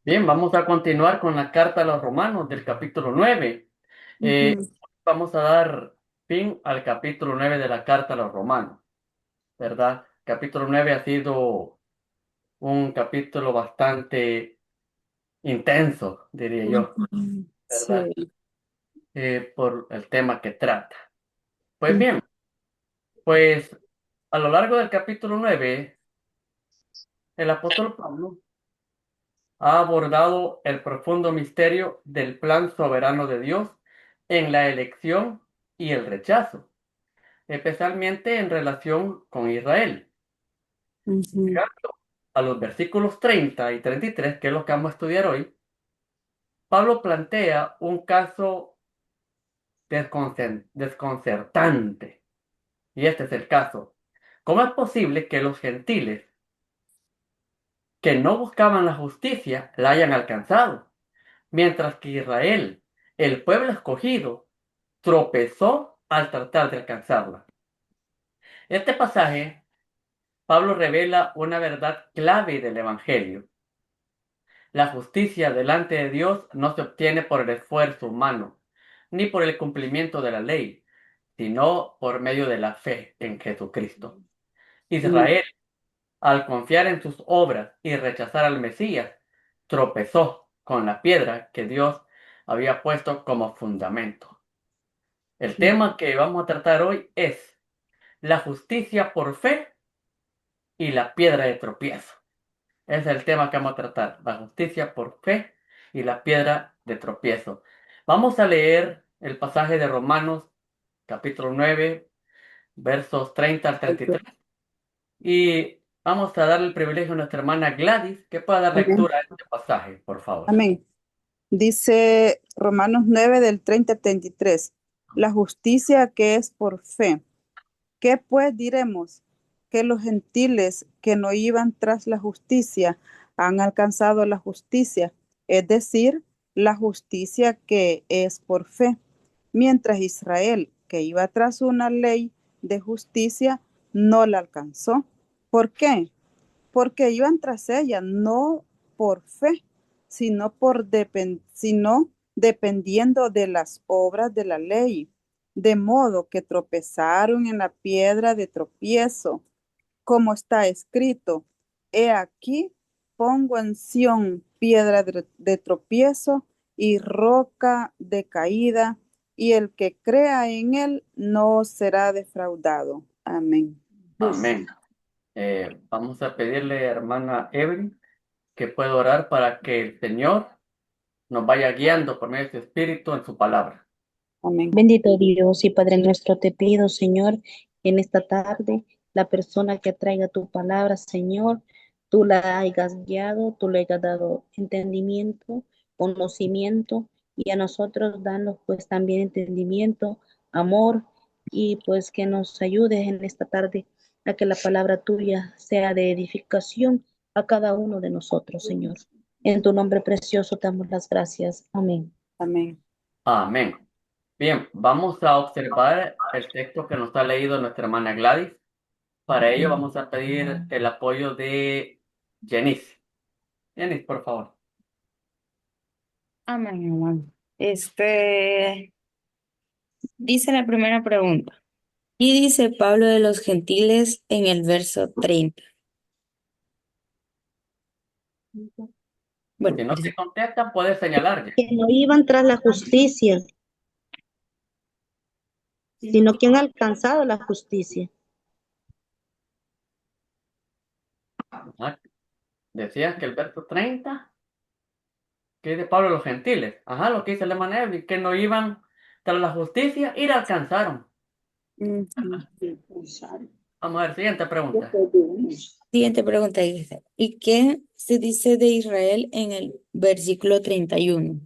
Bien, vamos a continuar con la carta a los romanos del capítulo 9. Eh, Ujú, Vamos a dar fin al capítulo 9 de la carta a los romanos, ¿verdad? Capítulo 9 ha sido un capítulo bastante intenso, diría yo, ujú. ¿verdad? Sí. Por el tema que trata. Pues Ujú, bien, pues a lo largo del capítulo 9, el apóstol Pablo ha abordado el profundo misterio del plan soberano de Dios en la elección y el rechazo, especialmente en relación con Israel. ujú, Llegando a los versículos 30 y 33, que es lo que vamos a estudiar hoy, Pablo plantea un caso desconcertante. Y este es el caso. ¿Cómo es posible que los gentiles que no buscaban la justicia la hayan alcanzado, mientras que Israel, el pueblo escogido, tropezó al tratar de alcanzarla? Este pasaje, Pablo revela una verdad clave del Evangelio. La justicia delante de Dios no se obtiene por el esfuerzo humano, ni por el cumplimiento de la ley, sino por medio de la fe en Jesucristo. ujú, Israel, al confiar en sus obras y rechazar al Mesías, tropezó con la piedra que Dios había puesto como fundamento. El tema que vamos a tratar hoy es la justicia por fe y la piedra de tropiezo. Ese es el tema que vamos a tratar, la justicia por fe y la piedra de tropiezo. Vamos a leer el pasaje de Romanos, capítulo 9, versos 30 al 33. Y vamos a darle el privilegio a nuestra hermana Gladys que pueda dar Amén. lectura a este pasaje, por favor. Amén. Dice Romanos 9 del 30 al 33. La justicia que es por fe. ¿Qué pues diremos? Que los gentiles que no iban tras la justicia han alcanzado la justicia, es decir, la justicia que es por fe, mientras Israel, que iba tras una ley de justicia, no la alcanzó. ¿Por qué? Porque iban tras ella, no por fe, sino dependiendo de las obras de la ley, de modo que tropezaron en la piedra de tropiezo, como está escrito, he aquí, pongo en Sión piedra de tropiezo y roca de caída, y el que crea en él no será defraudado. Amén. Amén. Vamos a pedirle a hermana Evelyn que pueda orar para que el Señor nos vaya guiando por medio de su Espíritu en su palabra. Amén. Bendito Dios y Padre nuestro, te pido, Señor, en esta tarde, la persona que traiga tu palabra, Señor, tú la hayas guiado, tú le hayas dado entendimiento, conocimiento, y a nosotros danos pues también entendimiento, amor, y pues que nos ayudes en esta tarde a que la palabra tuya sea de edificación a cada uno de nosotros, Señor. En tu nombre precioso te damos las gracias. Amén. Amén. Amén. Bien, vamos a observar el texto que nos ha leído nuestra hermana Gladys. Para ello vamos a pedir el apoyo de Janice. Janice, por favor. Amén, hermano. Dice la primera pregunta. Y dice Pablo de los gentiles en el verso 30. Si Bueno, no te contesta, puedes señalar ya. Que no iban tras la justicia, sino que han alcanzado la justicia. Ajá. Decías que el verso 30, que dice Pablo a los gentiles. Ajá, lo que dice el hermano Evelyn, que no iban tras la justicia y la alcanzaron. Ujú. Vamos a ver, siguiente pregunta. siguiente pregunta dice. ¿Y qué se dice de Israel en el versículo 31?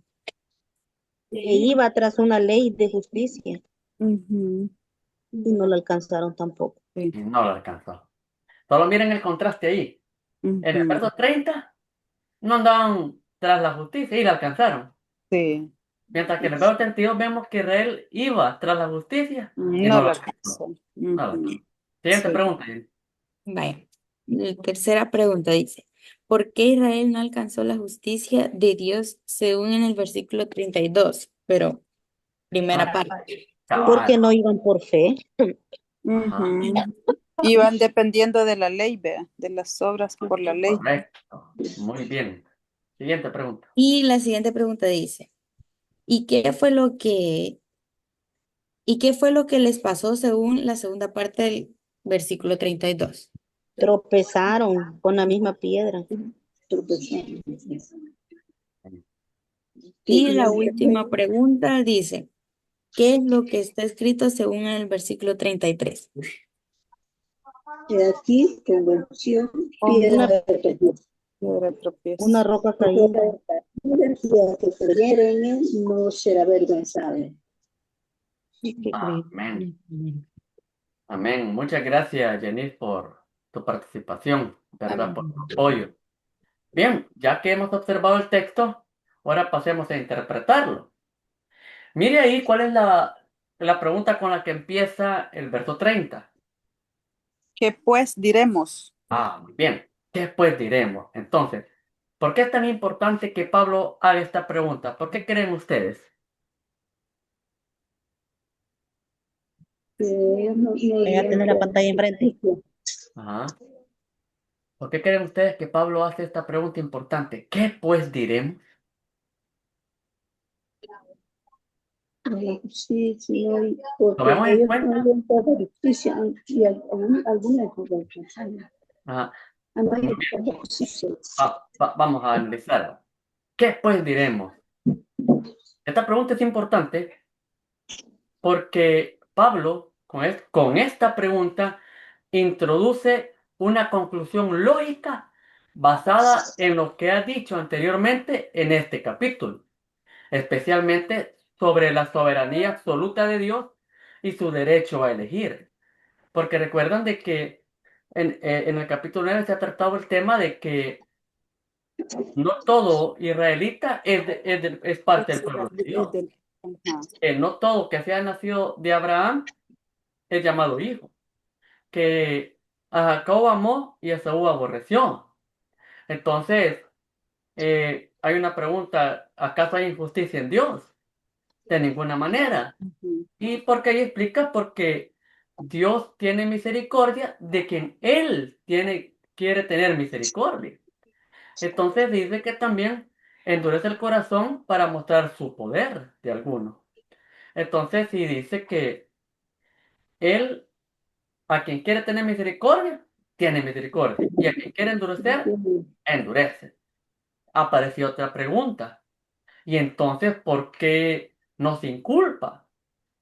Que iba tras una ley de justicia Ujú. y no la alcanzaron tampoco. Sí. Y no la alcanzó. Solo miren el contraste ahí. En el Ujú. verso 30 no andaban tras la justicia y la alcanzaron. Sí. Mientras que en el verso 32 vemos que Israel iba tras la justicia y No no la la alcanzó. alcanzó. No la Ujú. alcanzó. Siguiente Sí. pregunta. Vaya. La tercera pregunta dice, ¿por qué Israel no alcanzó la justicia de Dios según en el versículo 32? Pero, primera Ah, parte. Porque cabal. no iban por fe. Ajá. Ujú. Iban dependiendo de la ley, vea, de las obras por la ley. Correcto. Muy bien. Siguiente pregunta. Y la siguiente pregunta dice, ¿y qué fue lo que, ¿y qué fue lo que les pasó según la segunda parte del versículo 32? Tropezaron con la misma piedra. Y la última pregunta dice, ¿qué es lo que está escrito según el versículo 33? He aquí, convenció Una, piedra de tropiezo. Piedra de tropiezo. una roca caída. Y el que creyere en él no será avergonzado. Amén. Amén. Muchas gracias, Jenny, por tu participación, ¿verdad? Por tu apoyo. Bien, ya que hemos observado el texto, ahora pasemos a interpretarlo. Mire ahí cuál es la pregunta con la que empieza el verso 30. ¿Qué pues diremos? Muy bien. ¿Qué pues diremos? Entonces, ¿por qué es tan importante que Pablo haga esta pregunta? ¿Por qué creen ustedes? Que ellos no Voy a tener la pantalla enfrente. Ajá. ¿Por qué creen ustedes que Pablo hace esta pregunta importante? ¿Qué pues diremos? a la justicia, porque Tomemos en ellos no cuenta. ven toda justicia y alguna corrección. Ajá. No Muy hay bien. toda justicia. Vamos a analizarlo. ¿Qué pues diremos? Esta pregunta es importante porque Pablo, con esta pregunta, introduce una conclusión lógica basada en lo que ha dicho anteriormente en este capítulo, especialmente sobre la soberanía absoluta de Dios y su derecho a elegir. Porque recuerdan de que en el capítulo 9 se ha tratado el tema de que no todo israelita es parte del pueblo de Dios. Ajá. Que no todo que sea nacido de Abraham es llamado hijo. Que a Jacob amó y a Esaú aborreció. Entonces, hay una pregunta, ¿acaso hay injusticia en Dios? De ninguna manera. Ujú. ¿Y por qué ahí explica? Porque Dios tiene misericordia de quien Él quiere tener misericordia. Entonces dice que también endurece el corazón para mostrar su poder de alguno. Entonces, si dice que Él, a quien quiere tener misericordia, tiene misericordia. Y a quien quiere endurecer, endurece. Apareció otra pregunta. Y entonces, ¿por qué nos inculpa?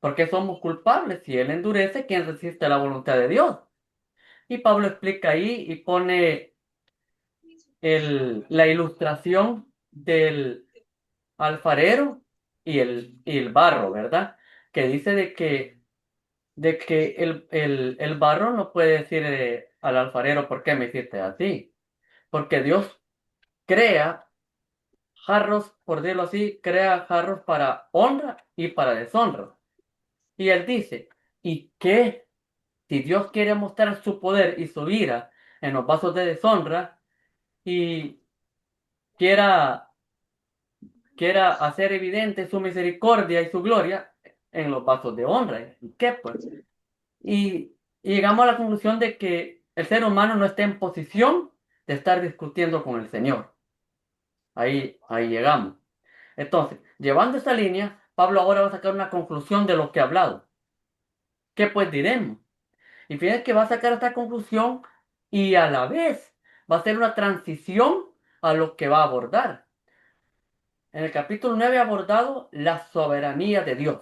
¿Por qué somos culpables? Si Él endurece, ¿quién resiste la voluntad de Dios? Y Pablo explica ahí y pone la ilustración del alfarero y el barro, ¿verdad? Que dice de que el barro no puede decirle al alfarero, ¿por qué me hiciste así? Porque Dios crea jarros, por decirlo así, crea jarros para honra y para deshonra. Y él dice, ¿y qué? Si Dios quiere mostrar su poder y su ira en los vasos de deshonra y quiera, quiera hacer evidente su misericordia y su gloria en los vasos de honra. ¿Y qué pues? Y llegamos a la conclusión de que el ser humano no está en posición de estar discutiendo con el Señor. Ahí llegamos. Entonces, llevando esta línea, Pablo ahora va a sacar una conclusión de lo que ha hablado. ¿Qué pues diremos? Y fíjense que va a sacar esta conclusión y a la vez va a ser una transición a lo que va a abordar. En el capítulo 9 ha abordado la soberanía de Dios,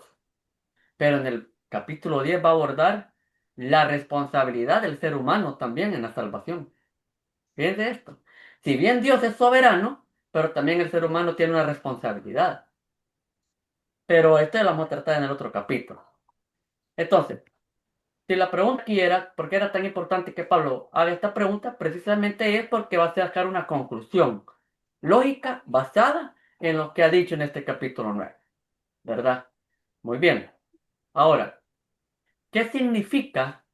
pero en el capítulo 10 va a abordar la responsabilidad del ser humano también en la salvación. Fíjense esto. Si bien Dios es soberano, pero también el ser humano tiene una responsabilidad. Pero esto lo vamos a tratar en el otro capítulo. Entonces, si la pregunta aquí era, ¿por qué era tan importante que Pablo haga esta pregunta? Precisamente es porque va a sacar una conclusión lógica basada en lo que ha dicho en este capítulo 9, ¿verdad? Muy bien. Ahora, ¿qué significa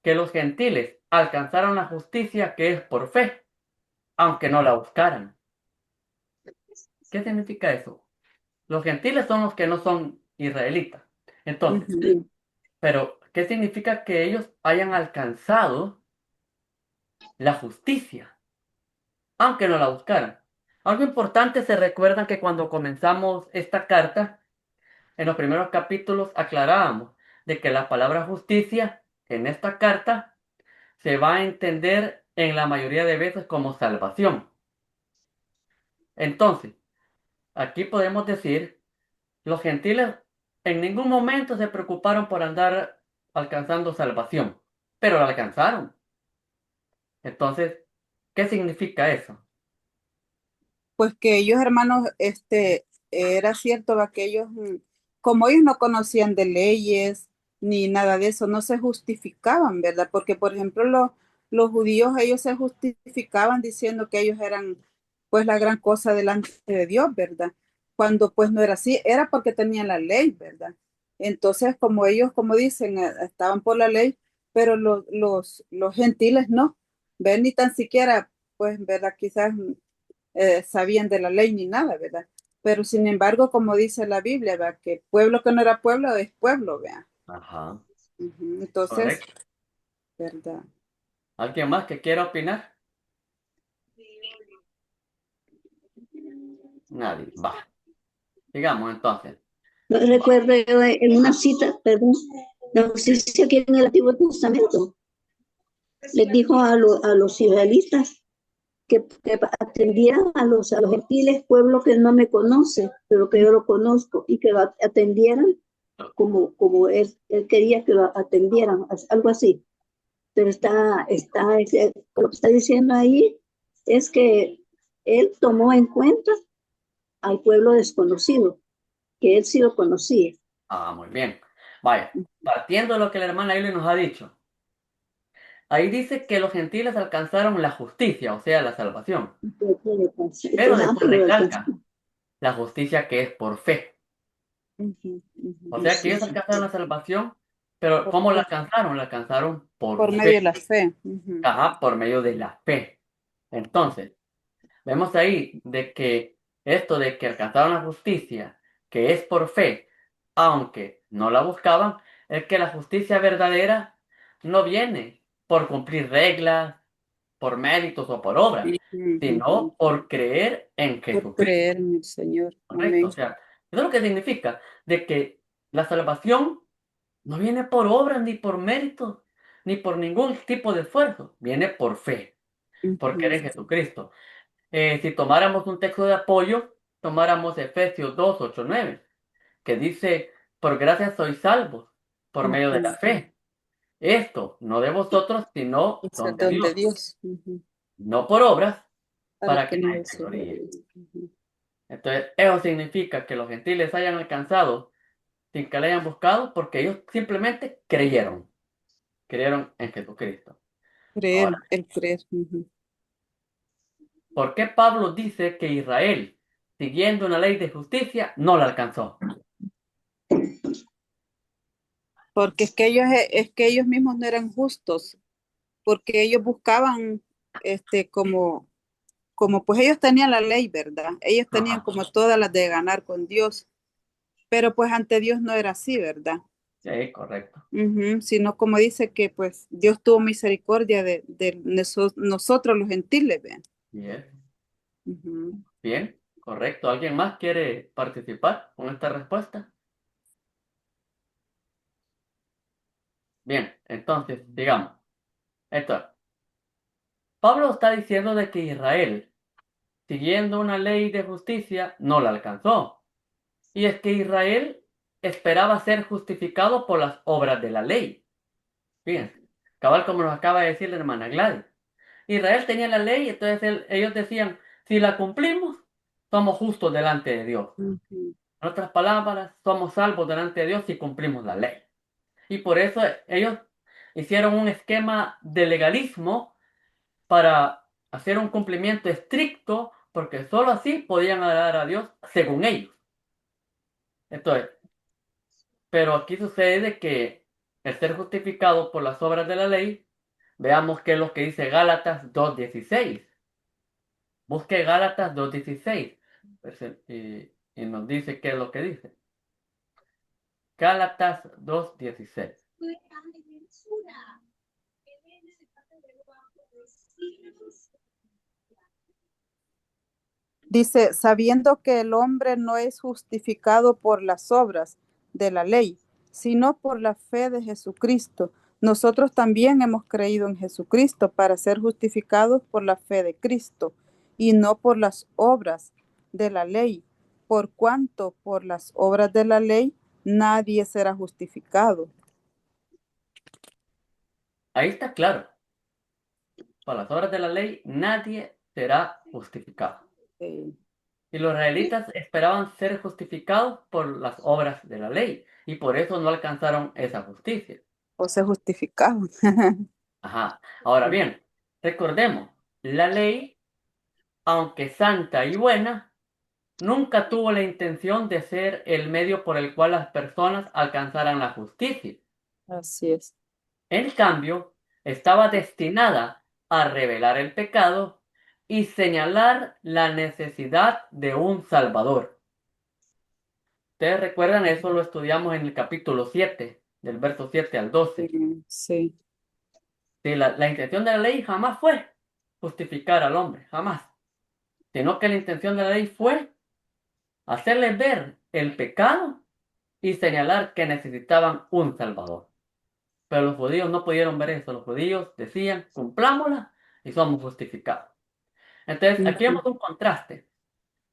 que los gentiles alcanzaron la justicia que es por fe, aunque no la buscaran. ¿Qué significa eso? Los gentiles son los que no son israelitas. Entonces, Ujú. pero ¿qué significa que ellos hayan alcanzado la justicia, aunque no la buscaran? Algo importante, se recuerdan que cuando comenzamos esta carta, en los primeros capítulos aclarábamos de que la palabra justicia en esta carta se va a entender en la mayoría de veces como salvación. Entonces, aquí podemos decir, los gentiles en ningún momento se preocuparon por andar alcanzando salvación, pero la alcanzaron. Entonces, ¿qué significa eso? Pues que ellos, hermanos, era cierto va, que ellos, como ellos no conocían de leyes ni nada de eso, no se justificaban, ¿verdad? Porque, por ejemplo, los judíos, ellos se justificaban diciendo que ellos eran, pues, la gran cosa delante de Dios, ¿verdad? Cuando, pues, no era así, era porque tenían la ley, ¿verdad? Entonces, como ellos, como dicen, estaban por la ley, pero los gentiles no, ven, ni tan siquiera, pues, ¿verdad? Quizás sabían de la ley ni nada, ¿verdad? Pero sin embargo, como dice la Biblia, ¿verdad? Que pueblo que no era pueblo es pueblo, ¿verdad? Ajá, Ujú. Entonces, correcto. ¿verdad? ¿Alguien más que quiera opinar? Nadie. Va. Digamos entonces. Recuerdo yo en una cita, perdón, la justicia que en el Antiguo Testamento les dijo a los israelitas que atendieran a los gentiles, pueblo que no me conoce, pero que yo lo conozco, y que lo atendieran como él quería que lo atendieran, algo así. Pero lo que está diciendo ahí es que él tomó en cuenta al pueblo desconocido, que él sí lo conocía. Ah, muy bien. Vaya, partiendo de lo que la hermana Eli nos ha dicho. Ahí dice que los gentiles alcanzaron la justicia, o sea, la salvación. Pero después recalca la justicia que es por fe. Ujú, ujú. O sea que ellos alcanzaron la salvación, pero Por ¿cómo la fe, alcanzaron? La alcanzaron por por medio de fe. la fe. Ujú. Ajá, por medio de la fe. Entonces, vemos ahí de que esto de que alcanzaron la justicia, que es por fe, aunque no la buscaban, es que la justicia verdadera no viene por cumplir reglas, por méritos o por obras, Ujú, ujú. sino por creer en Por Jesucristo. creer en el Señor. Correcto. O Amén. sea, eso es lo que significa de que la salvación no viene por obras, ni por méritos, ni por ningún tipo de esfuerzo. Viene por fe, por Ujú. creer en Jesucristo. Si tomáramos un texto de apoyo, tomáramos Efesios 2 8 9 que dice, por gracia sois salvos, por medio de la Ujú. fe. Esto no de vosotros, sino Es don el de don de Dios. Dios. Ujú. No por obras, Para para que que no nadie se se gloríe. gloríe. Ujú. Entonces, eso significa que los gentiles hayan alcanzado sin que le hayan buscado, porque ellos simplemente creyeron en Jesucristo. Creer, Ahora, el creer. Ujú. ¿por qué Pablo dice que Israel, siguiendo una ley de justicia, no la alcanzó? Porque es que ellos mismos no eran justos, porque ellos buscaban, como, como pues ellos tenían la ley, ¿verdad? Ellos tenían Ajá, como todas las de ganar con Dios, pero pues ante Dios no era así, ¿verdad? sí, correcto. Ujú. Sino como dice que pues Dios tuvo misericordia de nosotros los gentiles, ¿vean? Bien, Ujú. bien, correcto. ¿Alguien más quiere participar con esta respuesta? Bien, entonces, digamos, esto, Pablo está diciendo de que Israel, siguiendo una ley de justicia, no la alcanzó. Y es que Israel esperaba ser justificado por las obras de la ley. Fíjense, cabal como nos acaba de decir la hermana Gladys. Israel tenía la ley, entonces ellos decían, si la cumplimos, somos justos delante de Dios. Ujú. En otras palabras, somos salvos delante de Dios si cumplimos la ley. Y por eso ellos hicieron un esquema de legalismo para hacer un cumplimiento estricto, porque sólo así podían agradar a Dios según ellos. Entonces, pero aquí sucede que el ser justificado por las obras de la ley Veamos qué es lo que dice Gálatas 2:16. Busque Gálatas 2:16. Y nos dice qué es lo que dice. Gálatas 2:16. Dice, sabiendo que el hombre no es justificado por las obras de la ley, sino por la fe de Jesucristo. Nosotros también hemos creído en Jesucristo para ser justificados por la fe de Cristo y no por las obras de la ley, por cuanto por las obras de la ley nadie será justificado. Ahí está claro. Por las obras de la ley nadie será justificado. Sí. Y los israelitas esperaban ser justificados por las obras de la ley. Y por eso no alcanzaron esa justicia. O ser justificado. Ajá. Ahora bien, recordemos, la ley, aunque santa y buena, nunca tuvo la intención de ser el medio por el cual las personas alcanzaran la justicia. Así es. En cambio, estaba destinada a revelar el pecado y señalar la necesidad de un Salvador. ¿Ustedes recuerdan eso? Lo estudiamos en el capítulo 7, del verso 7 al 12. Sí. Sí, la intención de la ley jamás fue justificar al hombre, jamás. Sino que la intención de la ley fue hacerles ver el pecado y señalar que necesitaban un Salvador. Pero los judíos no pudieron ver eso. Los judíos decían, cumplámosla y somos justificados. Entonces, aquí vemos un contraste.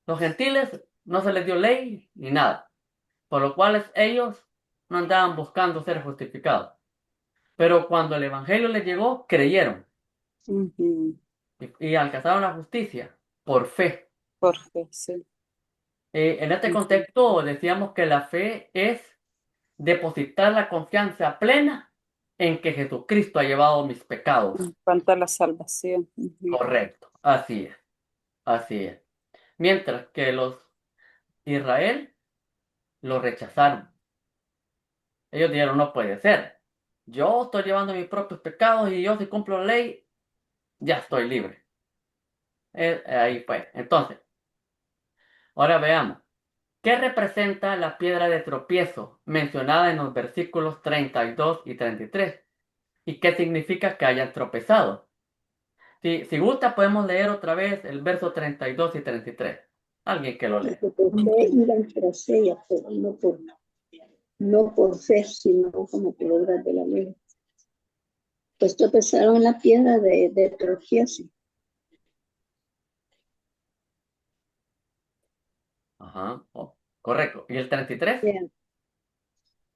Los gentiles no se les dio ley ni nada, por lo cual ellos no andaban buscando ser justificados. Pero cuando el Evangelio les llegó, creyeron Ujú. y alcanzaron la justicia por fe. Por fe, sí. En este Ujú. contexto decíamos que la fe es depositar la confianza plena en que Jesucristo ha llevado mis pecados. En cuanto a la salvación. Ujú. Correcto, así es, así es. Mientras que los Israel lo rechazaron. Ellos dijeron, no puede ser. Yo estoy llevando mis propios pecados y yo si cumplo la ley, ya estoy libre. Ahí fue. Entonces, ahora veamos. ¿Qué representa la piedra de tropiezo mencionada en los versículos 32 y 33? ¿Y qué significa que hayan tropezado? Si gusta, podemos leer otra vez el verso 32 y 33. Alguien que lo lea. Porque por fe iban tras ella, pero no por fe, sino como por obras de la ley. Pues tropezaron en la piedra de tropiezo. Ajá, correcto. ¿Y el 33? Vean,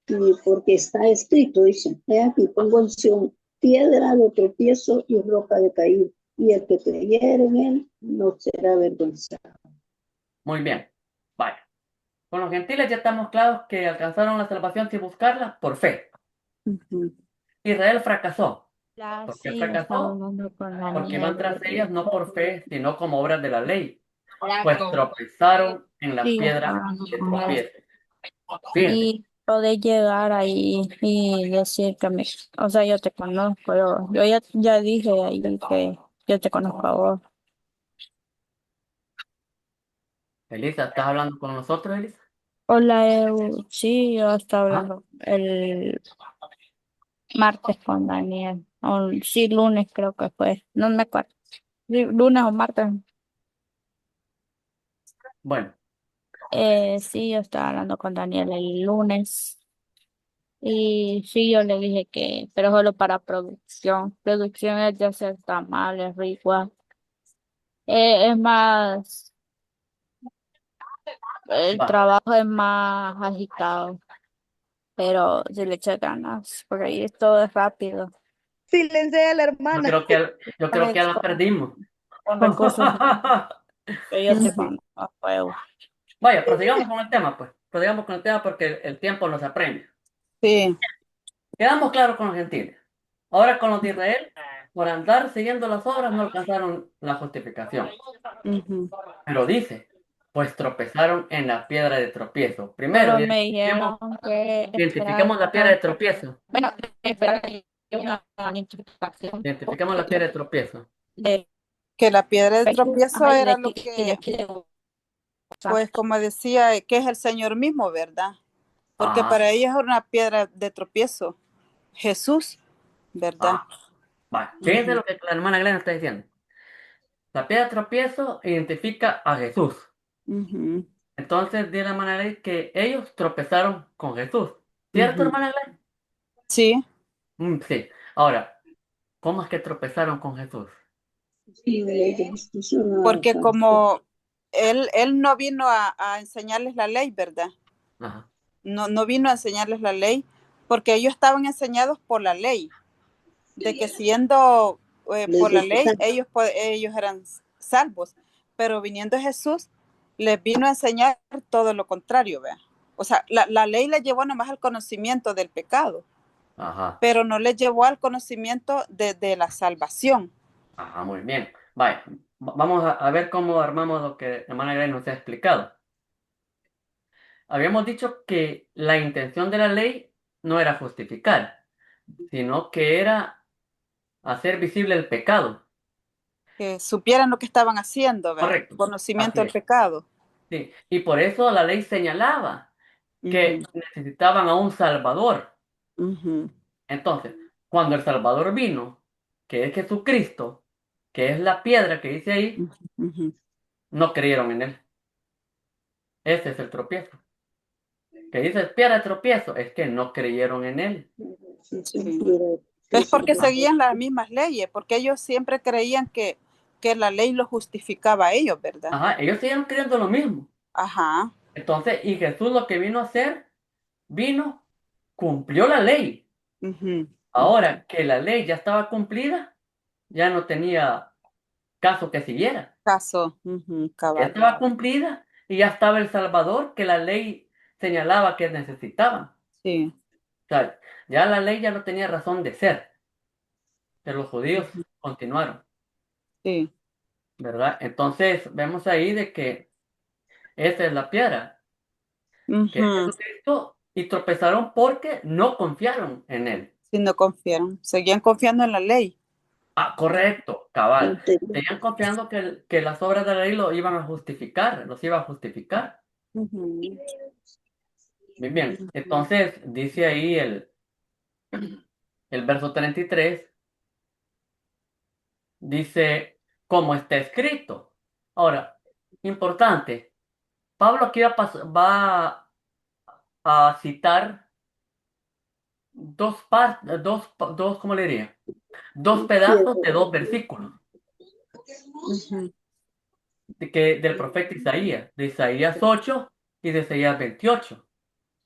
y porque está escrito, dice, he aquí pongo en Sión piedra de tropiezo y roca de caída, y el que creyere en él no será avergonzado. Muy bien. Vaya. Con los gentiles ya estamos claros que alcanzaron la salvación sin buscarla por fe. Ujú. Israel fracasó. La ¿Por qué sí, yo estaba fracasó? hablando con la Porque iban nieve. tras ellas no por fe, sino como obras de la ley. Pues tropezaron en la Sí, yo piedra estaba hablando de con él. tropiezo. Fíjense. Y poder llegar ahí y decir que me, o sea, yo te conozco, ya dije ahí que yo te conozco a vos. Elisa, ¿estás hablando con nosotros, Elisa? Hola, sí, yo estaba Ah, hablando el martes con Daniel, o sí, lunes creo que fue, no me acuerdo, sí, lunes o martes. bueno, Sí, yo estaba hablando con Daniel el lunes y sí, yo le dije que, pero solo para producción. Producción es de hacer tamales, ricos. Es más, el va. trabajo es más agitado, pero si le echa ganas, porque ahí todo es rápido. Silencia a la Yo hermana. creo que ya la perdimos. Con recursos que yo te conozco a fuego. Vaya, prosigamos con el tema, pues. Prosigamos con el tema porque el tiempo nos apremia. Sí. Quedamos claros con los gentiles. Ahora con los de Israel, por andar siguiendo las obras, no alcanzaron la justificación. Ujú. Pero dice, pues tropezaron en la piedra de tropiezo. Primero, Pero me dijeron que esperar. identifiquemos la piedra de tropiezo. Bueno, esperar una identificación Identificamos la piedra de tropiezo. de Que la piedra de tropiezo ajá, y era de lo que de que, aquí de pues como decía, que es el Señor mismo, ¿verdad? Porque Ah, para ellos es una piedra de tropiezo, Jesús, ¿verdad? ah, va. Fíjense Ujú, lo que la hermana Glenn está diciendo. La piedra de tropiezo identifica a Jesús. ujú, Entonces, dice la hermana Glenn que ellos tropezaron con Jesús. ¿Cierto, ujú. hermana Glenn? Sí, Sí. Ahora, ¿cómo es que tropezaron con Jesús? Sí, la ley de justicia no porque falta. como él no vino a enseñarles la ley, ¿verdad? Ajá. No vino a enseñarles la ley, porque ellos estaban enseñados por la ley, de que siendo Ley por de la ley, pecado. ellos eran salvos, pero viniendo Jesús, les vino a enseñar todo lo contrario, ¿vea? O sea, la ley les llevó nomás al conocimiento del pecado, Ajá. pero no les llevó al conocimiento de la salvación. Ajá, muy bien. Vaya, vamos a ver cómo armamos lo que la hermana Glenn nos ha explicado. Habíamos dicho que la intención de la ley no era justificar, sino que era hacer visible el pecado. Que supieran lo que estaban haciendo, ¿vea? Correcto. Conocimiento Así del es. pecado. Sí. Y por eso la ley señalaba Ujú, que necesitaban a un Salvador. ujú, Entonces, cuando el Salvador vino, que es Jesucristo, que es la piedra que dice ahí, ujú, ujú. no creyeron en él. Ese es el tropiezo. Que dice piedra de tropiezo, es que no creyeron en él. Sí. Es porque seguían las mismas leyes, porque ellos siempre creían que la ley los justificaba a ellos, ¿verdad? Ajá, ellos siguieron creyendo lo mismo. Ajá. Entonces, y Jesús lo que vino a hacer, vino, cumplió la ley. Ujú. Ahora que la ley ya estaba cumplida, ya no tenía caso que siguiera. Caso, ujú, Ya cabal. estaba cumplida y ya estaba el Salvador que la ley señalaba que necesitaban. O Sí. sea, ya la ley ya no tenía razón de ser, pero los judíos Ujú, continuaron, sí. ¿verdad? Entonces vemos ahí de que esa es la piedra, que es Ujú. Jesucristo, y tropezaron porque no confiaron en él. Sí, no confiaron. Seguían confiando en la ley. Ah, correcto, cabal. Seguían confiando que las obras de la ley lo iban a justificar, los iba a justificar. Ujú, Bien, bien. ujú. Entonces dice ahí el verso 33. Dice, como está escrito. Ahora, importante, Pablo aquí va a citar ¿cómo le diría? Dos pedazos de dos versículos Ujú, del profeta Isaías, de Isaías 8 y de Isaías 28.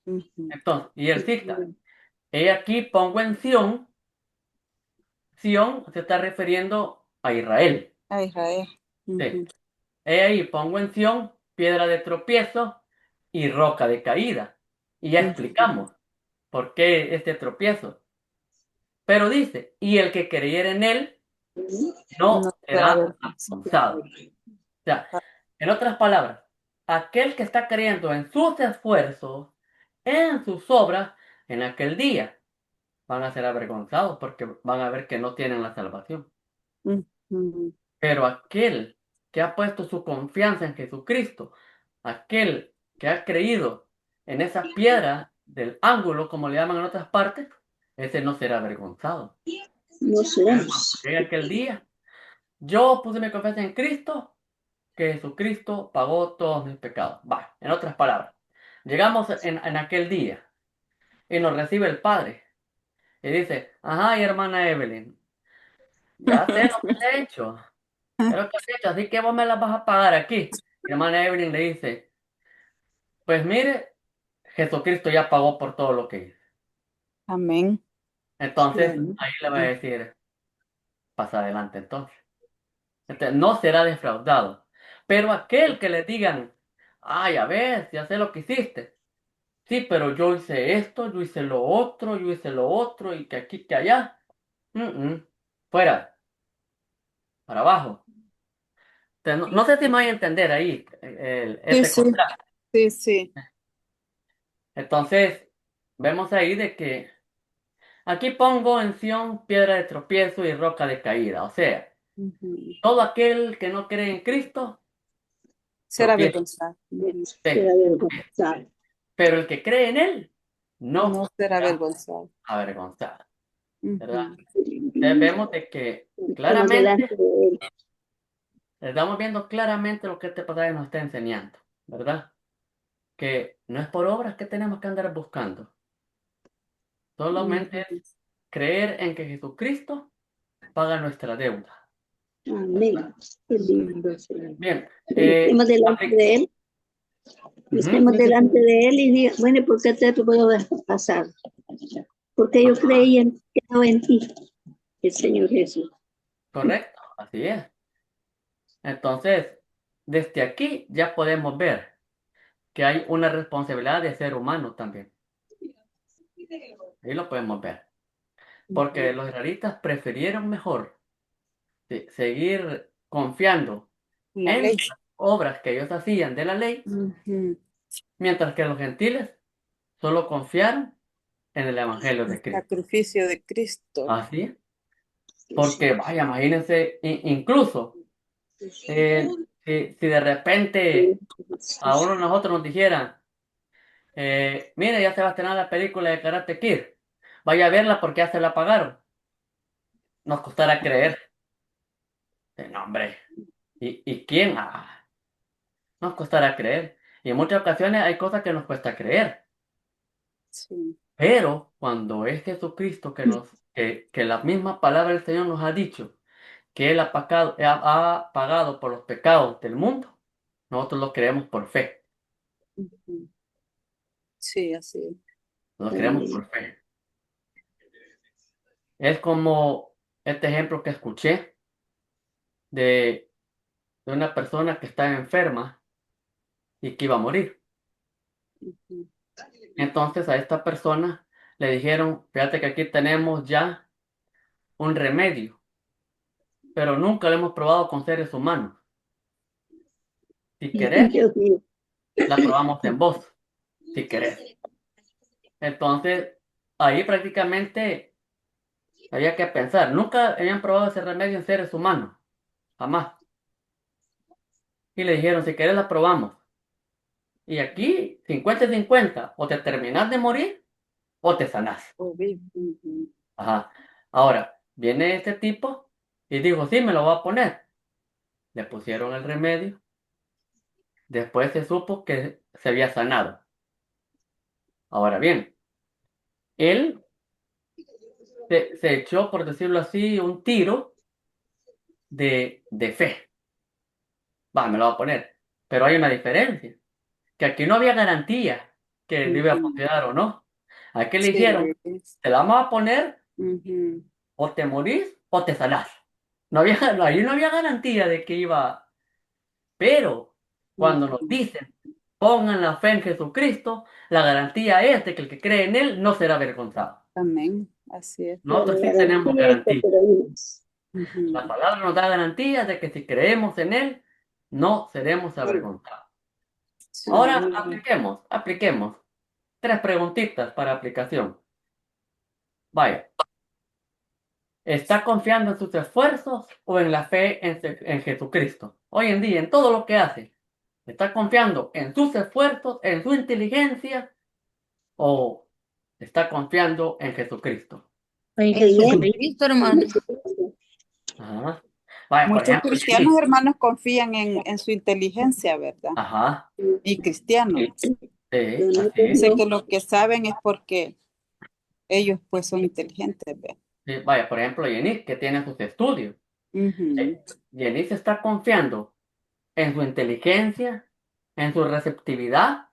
ujú. Entonces, y él cita, he aquí pongo en Sión, Sión se está refiriendo a Israel. A Israel. Sí. Ujú, He ahí pongo en Sión piedra de tropiezo y roca de caída. Y ya ujú. explicamos por qué este tropiezo. Pero dice, y el que creyere en él No no será será vergüenza. avergonzado. O sea, en otras palabras, aquel que está creyendo en sus esfuerzos, en sus obras, en aquel día, van a ser avergonzados porque van a ver que no tienen la salvación. Ujú, Pero aquel que ha puesto su confianza en Jesucristo, aquel que ha creído en esa piedra del ángulo, como le llaman en otras partes, ese no será avergonzado. No Pero cuando seremos. llegue aquel día, yo puse mi confianza en Cristo, que Jesucristo pagó todos mis pecados. Va, en otras palabras, llegamos en aquel día y nos recibe el Padre y dice, ajá, y hermana Evelyn, ya sé lo que he hecho. Es lo que has hecho, así que vos me las vas a pagar aquí. Mi hermana Evelyn le dice, pues mire, Jesucristo ya pagó por todo lo que hizo. Amén. Entonces, Sí. ahí le va a decir, pasa adelante entonces. No será defraudado. Pero aquel que le digan, ay, a ver, ya sé lo que hiciste. Sí, pero yo hice esto, yo hice lo otro, yo hice lo otro, y que aquí, que allá. Mm, mm. Fuera, para abajo. Entonces, no sé si me voy a entender ahí Sí, ese sí, contraste. sí, sí. Entonces, vemos ahí de que aquí pongo en Sión piedra de tropiezo y roca de caída. O sea, Ujú. todo aquel que no cree en Cristo, Será tropieza. avergonzado. Será Sí. avergonzado. Pero el que cree en Él, no No será será avergonzado. avergonzado. ¿Verdad? Ujú. Entonces vemos de que Estamos delante claramente, de él. estamos viendo claramente lo que este pasaje nos está enseñando, ¿verdad? Que no es por obras que tenemos que andar buscando, solamente Ujú. es creer en que Jesucristo paga nuestra deuda. Amén. Qué lindo, Señor. Bien, Estemos delante de él. ujú, Estemos delante de él y diga, bueno, ¿por qué te puedo dejar pasar? Porque yo creí en, creo en ti, el Señor Jesús. correcto, así es. Entonces, desde aquí ya podemos ver que hay una responsabilidad de ser humano también. Ahí lo podemos ver. Porque los israelitas prefirieron mejor seguir confiando La en ley. las obras que ellos hacían de la ley, Ujú. mientras que los gentiles solo confiaron en el Evangelio El de Cristo. sacrificio de Cristo. Así es. Porque, vaya, imagínense, incluso si de repente a uno de nosotros nos dijeran, mire, ya se va a estrenar la película de Karate Kid, vaya a verla porque ya se la pagaron. Nos costará creer. No, hombre, ¿y quién? Nos costará creer. Y en muchas ocasiones hay cosas que nos cuesta creer. Sí. Pero cuando es Jesucristo que la misma palabra del Señor nos ha dicho que Él ha pagado por los pecados del mundo, nosotros lo creemos por fe. Ujú. Sí, así es. Lo creemos por fe. Es como este ejemplo que escuché de, de una persona que estaba enferma y que iba a morir. Ujú. Entonces a esta persona le dijeron, fíjate que aquí tenemos ya un remedio, pero nunca lo hemos probado con seres humanos. Si querés, Dios mío. la probamos en vos, si querés. Entonces, ahí prácticamente había que pensar, nunca habían probado ese remedio en seres humanos, jamás. Y le dijeron, si querés la probamos. Y aquí, 50-50, o te terminás de morir o te sanás. Ujú. Ajá. Ahora, viene este tipo y dijo, sí, me lo voy a poner. Le pusieron el remedio. Después se supo que se había sanado. Ahora bien, él se echó, por decirlo así, un tiro de fe. Va, me lo voy a poner. Pero hay una diferencia, que aquí no había garantía que le iba a Ujú. funcionar o no. Aquí le Sí. dijeron, te la vamos a poner Ujú. o te morís o te sanás. No había, ahí no había garantía de que iba. Pero cuando nos Ujú. dicen, pongan la fe en Jesucristo, la garantía es de que el que cree en Él no será avergonzado. Amén. Así es. La Nosotros sí tenemos garantía está garantía. por ahí. La Ujú. palabra nos da garantía de que si creemos en Él, no seremos avergonzados. Sí. Ahora apliquemos. Tres preguntitas para aplicación. Vaya, ¿está confiando en sus esfuerzos o en la fe en Jesucristo? Hoy en día, en todo lo que hace, ¿está confiando en sus esfuerzos, en su inteligencia o está confiando en Jesucristo? En En él. Jesucristo, hermano. Ajá. Vaya, por Muchos ejemplo, cristianos, Jenny. hermanos, confían en su inteligencia, ¿verdad? Ajá. Y cristianos. Sí, Pero no así te es. Dice dio. que lo que saben es porque ellos pues son inteligentes, ¿verdad? Sí, vaya, por ejemplo, Jenny, que tiene sus estudios. Ujú. Jenny se está confiando en su inteligencia, en su receptividad,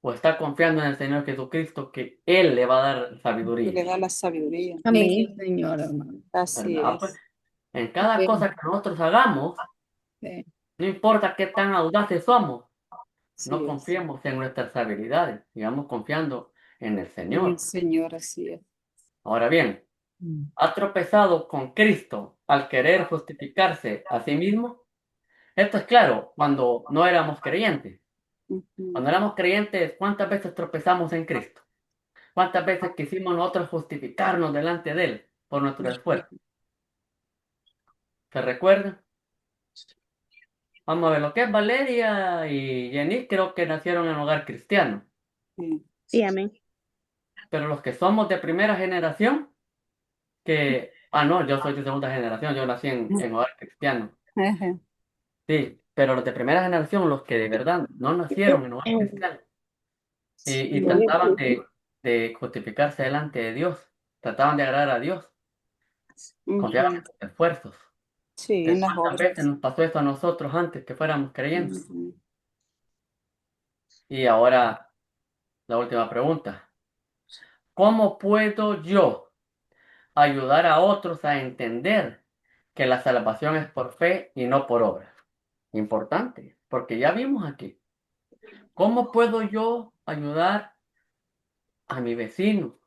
o está confiando en el Señor Jesucristo que Él le va a dar Y le sabiduría. da la sabiduría. Amén, Señor, hermano. Así ¿Verdad? Pues es. en cada Sí, cosa que nosotros hagamos, sí. no importa qué tan audaces somos, no Sí es. confiemos en nuestras habilidades, sigamos confiando en el En el Señor. Señor, así es. Ahora bien, ¿ha tropezado con Cristo al querer justificarse a sí mismo? Esto es claro, cuando no éramos creyentes. Ujú. Cuando éramos creyentes, ¿cuántas veces tropezamos en Cristo? ¿Cuántas veces quisimos nosotros justificarnos delante de Él por nuestro esfuerzo? ¿Se recuerdan? Vamos a ver, lo que es Valeria y Jenny creo que nacieron en hogar cristiano, Sí. Sí, amén. pero los que somos de primera generación, no, yo soy de segunda generación, yo nací en hogar cristiano, Ejé. sí, pero los de primera generación, los que de verdad no nacieron en hogar cristiano y trataban de justificarse delante de Dios, trataban de agradar a Dios, confiaban en Ujú. sus esfuerzos. Sí, Pero en las ¿cuántas veces obras. nos pasó esto a nosotros antes que fuéramos creyentes? Ujú. Y ahora la última pregunta. ¿Cómo puedo yo ayudar a otros a entender que la salvación es por fe y no por obras? Importante, porque ya vimos aquí. ¿Cómo puedo yo ayudar a mi vecino,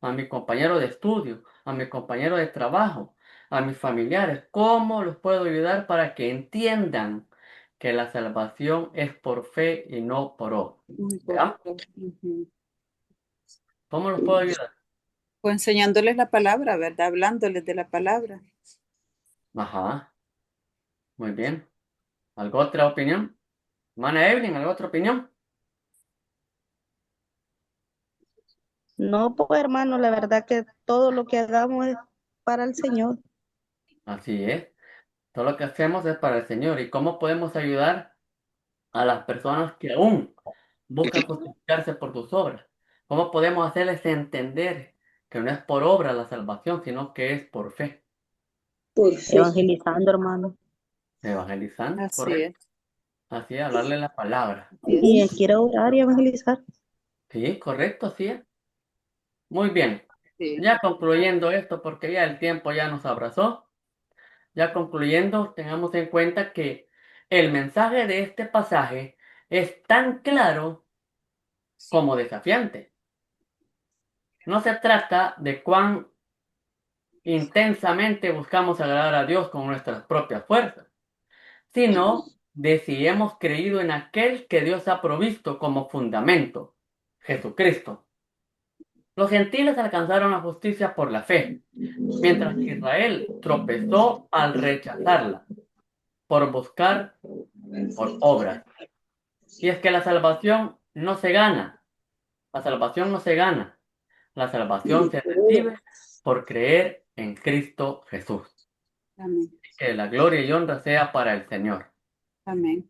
a mi compañero de estudio, a mi compañero de trabajo, a mis familiares? ¿Cómo los puedo ayudar para que entiendan que la salvación es por fe y no por obra? Veamos, Ujú. ¿cómo los puedo ayudar? Pues enseñándoles la palabra, ¿verdad? Hablándoles de la palabra. Ajá, muy bien. ¿Alguna otra opinión? Hermana Evelyn, ¿alguna otra opinión? No, pues hermano, la verdad que todo lo que hagamos es para el Señor. Así es. Todo lo que hacemos es para el Señor. ¿Y cómo podemos ayudar a las personas que aún buscan justificarse por sus obras? ¿Cómo podemos hacerles entender que no es por obra la salvación, sino que es por fe? Por fe. Evangelizando, hermano. Evangelizando, Así correcto. es. Así es, hablarle la palabra. Así Y es. quiero orar y evangelizar. Sí, correcto, así es. Muy bien. Sí. Ya concluyendo esto, porque ya el tiempo ya nos abrazó. Ya concluyendo, tengamos en cuenta que el mensaje de este pasaje es tan claro como desafiante. No se trata de cuán intensamente buscamos agradar a Dios con nuestras propias fuerzas, sino de si hemos creído en aquel que Dios ha provisto como fundamento, Jesucristo. Los gentiles alcanzaron la justicia por la fe, mientras que Israel tropezó al rechazarla, por buscar por obras. Y es que la salvación no se gana, la salvación no se gana, la salvación se recibe por creer en Cristo Jesús. Amén. Que la gloria y honra sea para el Señor. Amén.